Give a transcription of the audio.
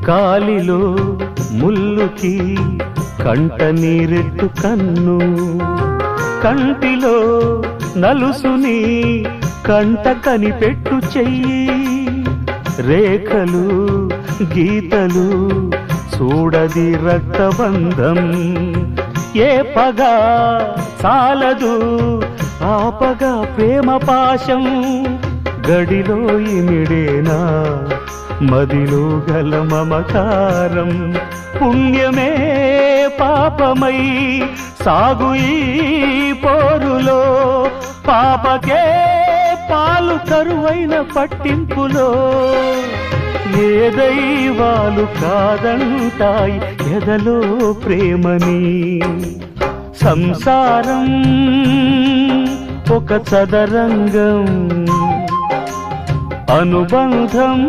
కాలిలో ముల్లుకి కంట నీరెట్టు కన్ను, కంటిలో నలుసుని కంట కనిపెట్టు చెయ్యి, రేఖలు గీతలు చూడది రక్తబంధం, ఏ పగ చాలదు ఆపగా ప్రేమ పాశం, గడిలో ఇమిడేనా మదిలో గల మమకారం, పుణ్యమే పాపమై సాగు ఈ పోరులో, పాపకే పాలు కరువైన పట్టింపులో, ఏ దైవాలు కాదంటాయి ఎదలో ప్రేమని, సంసారం ఒక చదరంగం అనుబంధం